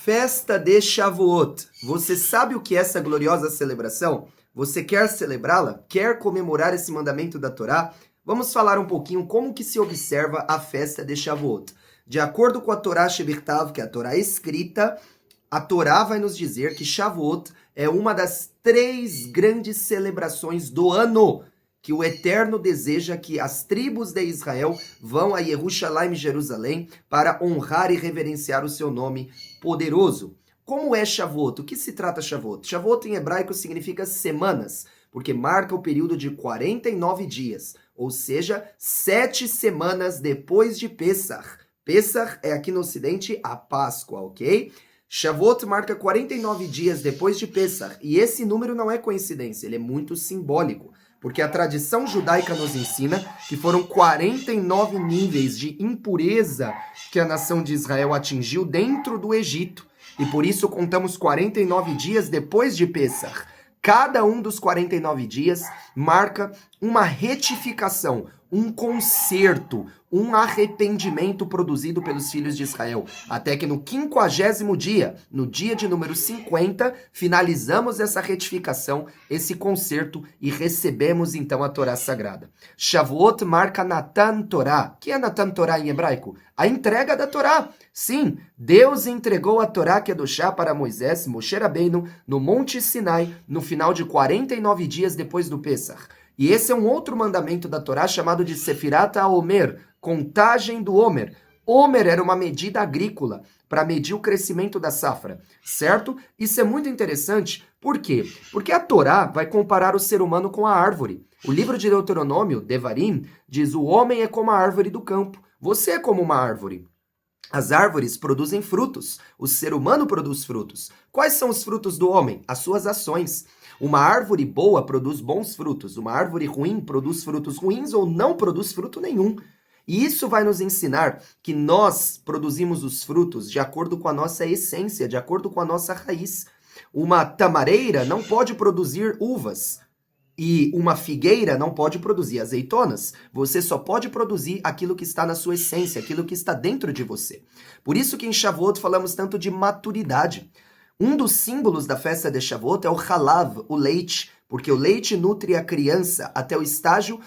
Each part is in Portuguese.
festa de Shavuot. Você sabe o que é essa gloriosa celebração? Você quer celebrá-la? Quer comemorar esse mandamento da Torá? Vamos falar um pouquinho como que se observa a festa de Shavuot. De acordo com a Torá Shebichtav, que é a Torá escrita, a Torá vai nos dizer que Shavuot é uma das 3 grandes celebrações do ano, que o Eterno deseja que as tribos de Israel vão a Jerusalém, Jerusalém, para honrar e reverenciar o seu nome poderoso. Como é Shavuot? O que se trata Shavuot? Shavuot em hebraico significa semanas, porque marca o período de 49 dias, ou seja, 7 semanas depois de Pesach. Pesach é aqui no ocidente a Páscoa, ok? Shavuot marca 49 dias depois de Pesach, e esse número não é coincidência, ele é muito simbólico. Porque a tradição judaica nos ensina que foram 49 níveis de impureza que a nação de Israel atingiu dentro do Egito. E por isso contamos 49 dias depois de Pesach. Cada um dos 49 dias marca uma retificação, um conserto, um arrependimento produzido pelos filhos de Israel. Até que no 50º dia, no dia de número 50, finalizamos essa retificação, esse conserto e recebemos então a Torá Sagrada. Shavuot marca Natan Torá. O que é Natan Torá em hebraico? A entrega da Torá. Sim, Deus entregou a Torá Kedoshá para Moisés, Moshe Rabbeinu, no Monte Sinai, no final de 49 dias depois do Pesach. E esse é um outro mandamento da Torá chamado de Sefirat HaOmer, contagem do Homer. Homer era uma medida agrícola para medir o crescimento da safra, certo? Isso é muito interessante. Por quê? Porque a Torá vai comparar o ser humano com a árvore. O livro de Deuteronômio, Devarim, diz: o homem é como a árvore do campo. Você é como uma árvore. As árvores produzem frutos. O ser humano produz frutos. Quais são os frutos do homem? As suas ações. Uma árvore boa produz bons frutos. Uma árvore ruim produz frutos ruins ou não produz fruto nenhum. E isso vai nos ensinar que nós produzimos os frutos de acordo com a nossa essência, de acordo com a nossa raiz. Uma tamareira não pode produzir uvas. E uma figueira não pode produzir azeitonas. Você só pode produzir aquilo que está na sua essência, aquilo que está dentro de você. Por isso que em Shavuot falamos tanto de maturidade. Um dos símbolos da festa de Shavuot é o halav, o leite, porque o leite nutre a criança até o estágio,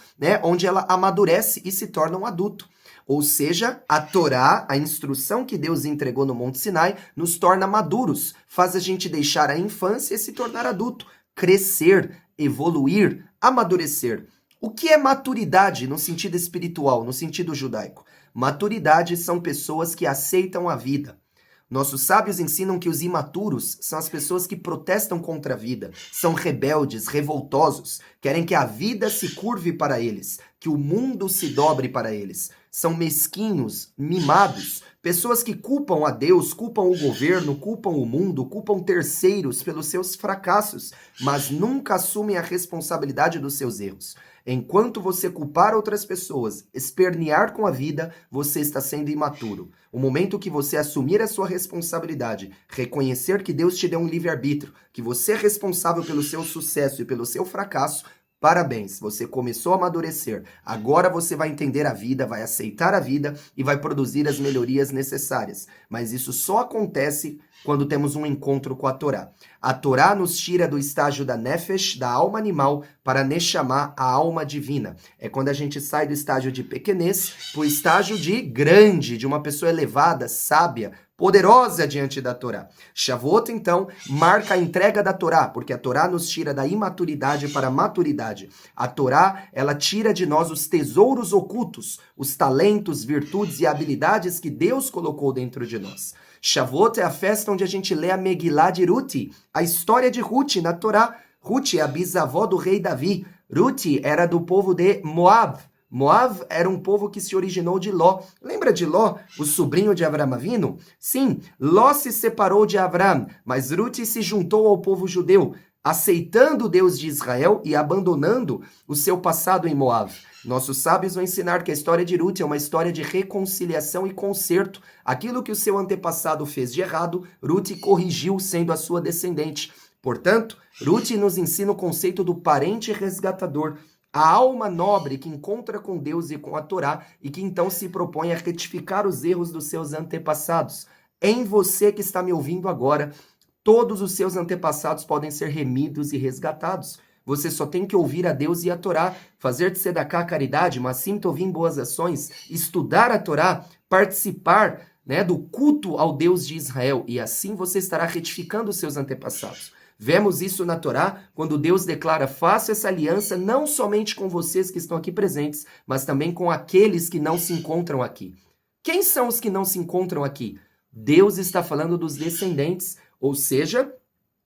onde ela amadurece e se torna um adulto. Ou seja, a Torá, a instrução que Deus entregou no Monte Sinai, nos torna maduros, faz a gente deixar a infância e se tornar adulto, crescer, evoluir, amadurecer. O que é maturidade no sentido espiritual, no sentido judaico? Maturidade são pessoas que aceitam a vida. Nossos sábios ensinam que os imaturos são as pessoas que protestam contra a vida, são rebeldes, revoltosos, querem que a vida se curve para eles, que o mundo se dobre para eles. São mesquinhos, mimados, pessoas que culpam a Deus, culpam o governo, culpam o mundo, culpam terceiros pelos seus fracassos, mas nunca assumem a responsabilidade dos seus erros. Enquanto você culpar outras pessoas, espernear com a vida, você está sendo imaturo. O momento que você assumir a sua responsabilidade, reconhecer que Deus te deu um livre-arbítrio, que você é responsável pelo seu sucesso e pelo seu fracasso, parabéns, você começou a amadurecer. Agora você vai entender a vida, vai aceitar a vida e vai produzir as melhorias necessárias. Mas isso só acontece quando temos um encontro com a Torá. A Torá nos tira do estágio da nefesh, da alma animal, para neshama, a alma divina. É quando a gente sai do estágio de pequenez para o estágio de grande, de uma pessoa elevada, sábia, poderosa diante da Torá. Shavuot, então, marca a entrega da Torá, porque a Torá nos tira da imaturidade para a maturidade. A Torá, ela tira de nós os tesouros ocultos, os talentos, virtudes e habilidades que Deus colocou dentro de nós. Shavuot é a festa onde a gente lê a Megilá de Ruth, a história de Ruth na Torá. Ruth é a bisavó do rei Davi. Ruth era do povo de Moab. Moab era um povo que se originou de Ló. Lembra de Ló, o sobrinho de Avram Avinu? Sim, Ló se separou de Avram, mas Ruth se juntou ao povo judeu, aceitando o Deus de Israel e abandonando o seu passado em Moab. Nossos sábios vão ensinar que a história de Ruth é uma história de reconciliação e conserto. Aquilo que o seu antepassado fez de errado, Ruth corrigiu sendo a sua descendente. Portanto, Ruth nos ensina o conceito do parente resgatador, a alma nobre que encontra com Deus e com a Torá e que então se propõe a retificar os erros dos seus antepassados. Em você que está me ouvindo agora, todos os seus antepassados podem ser remidos e resgatados. Você só tem que ouvir a Deus e a Torá, fazer de tzedakah a caridade, mas sim tovim boas ações, estudar a Torá, participar, né, do culto ao Deus de Israel, e assim você estará retificando os seus antepassados. Vemos isso na Torá, quando Deus declara: faça essa aliança não somente com vocês que estão aqui presentes, mas também com aqueles que não se encontram aqui. Quem são os que não se encontram aqui? Deus está falando dos descendentes, ou seja,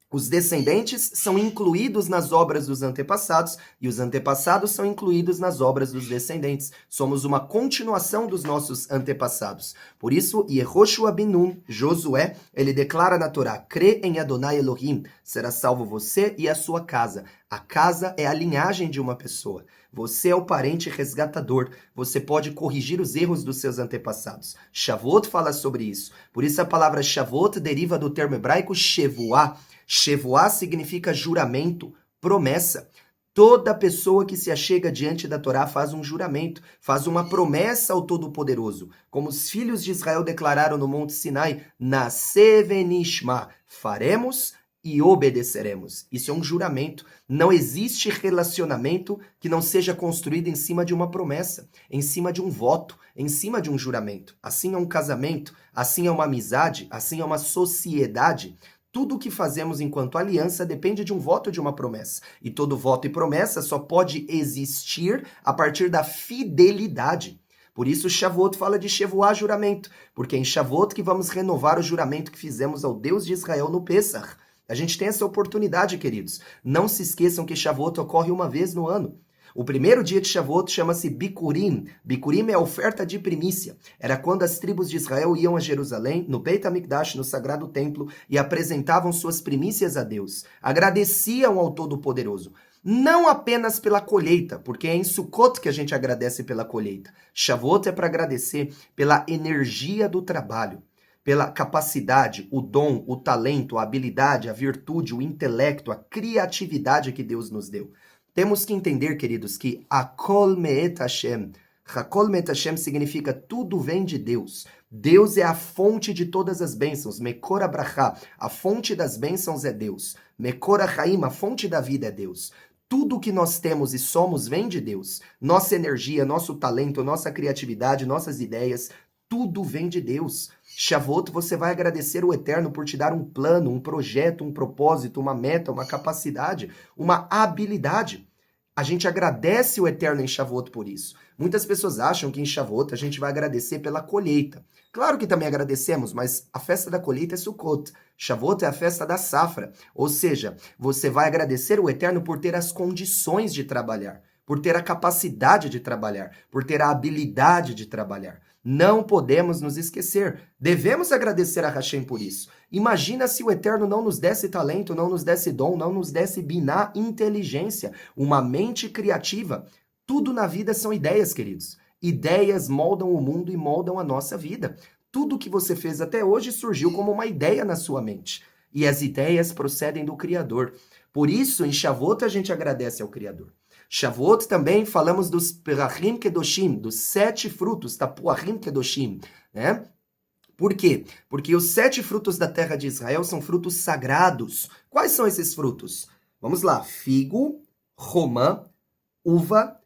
os descendentes são incluídos nas obras dos antepassados e os antepassados são incluídos nas obras dos descendentes. Somos uma continuação dos nossos antepassados. Por isso, Yehoshua bin Nun, Josué, ele declara na Torá: crê em Adonai Elohim, será salvo você e a sua casa. A casa é a linhagem de uma pessoa. Você é o parente resgatador. Você pode corrigir os erros dos seus antepassados. Shavuot fala sobre isso. Por isso a palavra Shavuot deriva do termo hebraico Shevuah. Shevuah significa juramento, promessa. Toda pessoa que se achega diante da Torá faz um juramento, faz uma promessa ao Todo-Poderoso. Como os filhos de Israel declararam no Monte Sinai: Naseh venishma, faremos e obedeceremos. Isso é um juramento. Não existe relacionamento que não seja construído em cima de uma promessa, em cima de um voto, em cima de um juramento. Assim é um casamento, assim é uma amizade, assim é uma sociedade. Tudo o que fazemos enquanto aliança depende de um voto e de uma promessa. E todo voto e promessa só pode existir a partir da fidelidade. Por isso Shavuot fala de Shevuah, juramento, porque é em Shavuot que vamos renovar o juramento que fizemos ao Deus de Israel no Pessach. A gente tem essa oportunidade, queridos. Não se esqueçam que Shavuot ocorre uma vez no ano. O primeiro dia de Shavuot chama-se Bikurim. Bikurim é a oferta de primícia. Era quando as tribos de Israel iam a Jerusalém, no Beit HaMikdash, no Sagrado Templo, e apresentavam suas primícias a Deus. Agradeciam ao Todo-Poderoso. Não apenas pela colheita, porque é em Sukkot que a gente agradece pela colheita. Shavuot é para agradecer pela energia do trabalho, pela capacidade, o dom, o talento, a habilidade, a virtude, o intelecto, a criatividade que Deus nos deu. Temos que entender, queridos, que Hakol Me'et Hashem. Hakol Me'et Hashem significa tudo vem de Deus. Deus é a fonte de todas as bênçãos. Mekor HaBrachá, a fonte das bênçãos é Deus. Mekor HaChaim, a fonte da vida é Deus. Tudo que nós temos e somos vem de Deus. Nossa energia, nosso talento, nossa criatividade, nossas ideias, tudo vem de Deus. Shavuot, você vai agradecer o Eterno por te dar um plano, um projeto, um propósito, uma meta, uma capacidade, uma habilidade. A gente agradece o Eterno em Shavuot por isso. Muitas pessoas acham que em Shavuot a gente vai agradecer pela colheita. Claro que também agradecemos, mas a festa da colheita é Sukkot. Shavuot é a festa da safra. Ou seja, você vai agradecer o Eterno por ter as condições de trabalhar, por ter a capacidade de trabalhar, por ter a habilidade de trabalhar. Não podemos nos esquecer. Devemos agradecer a Hashem por isso. Imagina se o Eterno não nos desse talento, não nos desse dom, não nos desse biná, inteligência, uma mente criativa. Tudo na vida são ideias, queridos. Ideias moldam o mundo e moldam a nossa vida. Tudo que você fez até hoje surgiu como uma ideia na sua mente. E as ideias procedem do Criador. Por isso, em Shavuot, a gente agradece ao Criador. Shavuot também falamos dos Perachim Kedoshim, dos 7 frutos, Tapuachim Kedoshim, né? Por quê? Porque os 7 frutos da terra de Israel são frutos sagrados. Quais são esses frutos? Vamos lá: figo, romã, uva,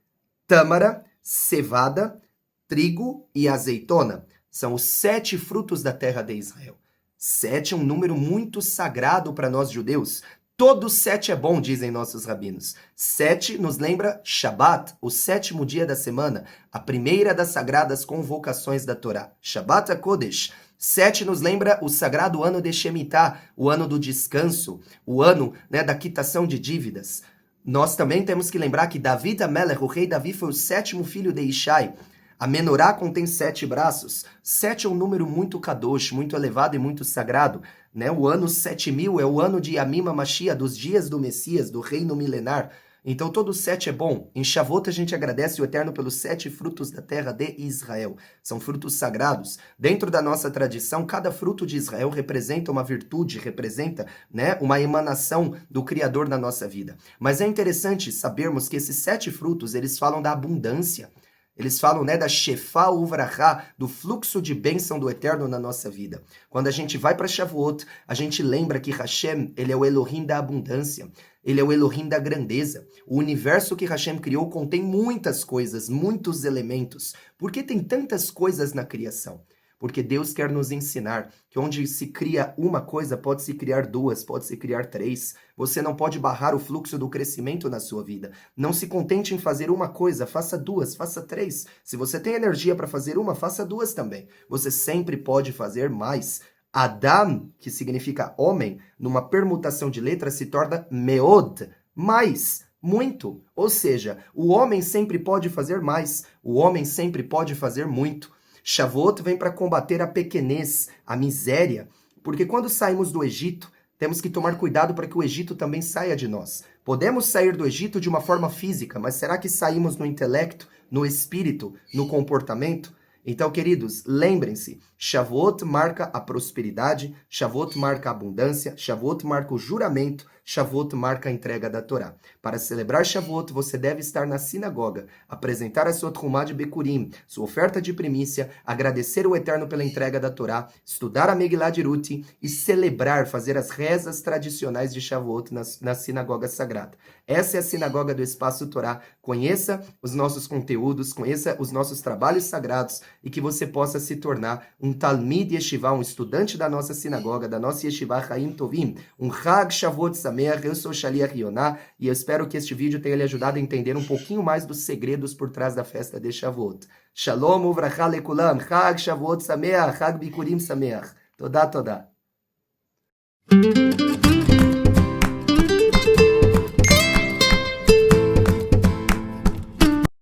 tâmara, cevada, trigo e azeitona. São os 7 frutos da terra de Israel. 7 é um número muito sagrado para nós judeus. Todo 7 é bom, dizem nossos rabinos. 7 nos lembra Shabat, o 7º dia da semana, a primeira das sagradas convocações da Torá. Shabbat HaKodesh. 7 nos lembra o sagrado ano de Shemitah, o ano do descanso, o ano, né, da quitação de dívidas. Nós também temos que lembrar que David HaMelech, o rei Davi, foi o 7º filho de Ishai. A menorá contém 7 braços. 7 é um número muito kadosh, muito elevado e muito sagrado. Né? O ano 7000 é o ano de Yamim HaMashiach, dos dias do Messias, do reino milenar. Então todo 7 é bom. Em Shavuot a gente agradece o Eterno pelos 7 frutos da terra de Israel. São frutos sagrados. Dentro da nossa tradição, cada fruto de Israel representa uma virtude, representa, né, uma emanação do Criador na nossa vida. Mas é interessante sabermos que esses 7 frutos, eles falam da abundância. Eles falam, né, da Shefá Uvrachá, do fluxo de bênção do Eterno na nossa vida. Quando a gente vai para Shavuot, a gente lembra que Hashem, ele é o Elohim da abundância. Ele é o Elohim da grandeza. O universo que Hashem criou contém muitas coisas, muitos elementos. Por que tem tantas coisas na criação? Porque Deus quer nos ensinar que onde se cria uma coisa, pode se criar duas, pode se criar três. Você não pode barrar o fluxo do crescimento na sua vida. Não se contente em fazer uma coisa, faça duas, faça três. Se você tem energia para fazer uma, faça duas também. Você sempre pode fazer mais. Adam, que significa homem, numa permutação de letras se torna meod, mais, muito. Ou seja, o homem sempre pode fazer mais, o homem sempre pode fazer muito. Shavuot vem para combater a pequenez, a miséria, porque quando saímos do Egito, temos que tomar cuidado para que o Egito também saia de nós. Podemos sair do Egito de uma forma física, mas será que saímos no intelecto, no espírito, no comportamento? Então, queridos, lembrem-se, Shavuot marca a prosperidade, Shavuot marca a abundância, Shavuot marca o juramento, Shavuot marca a entrega da Torá. Para celebrar Shavuot, você deve estar na sinagoga, apresentar a sua Trumá de Bekurim, sua oferta de primícia, agradecer o Eterno pela entrega da Torá, estudar a Megilá de Ruth e celebrar, fazer as rezas tradicionais de Shavuot na sinagoga sagrada. Essa é a sinagoga do Espaço Torá. Conheça os nossos conteúdos, conheça os nossos trabalhos sagrados e que você possa se tornar um Talmid Yeshiva, um estudante da nossa sinagoga, da nossa Yeshiva Chaim Tovim, um Hag Shavuot Sameach. Eu sou Shaliach Yonah e eu espero que este vídeo tenha lhe ajudado a entender um pouquinho mais dos segredos por trás da festa de Shavuot. Shalom uvracha lekulam, Hag Shavuot Sameach, Hag Bikurim Sameach. Toda, toda.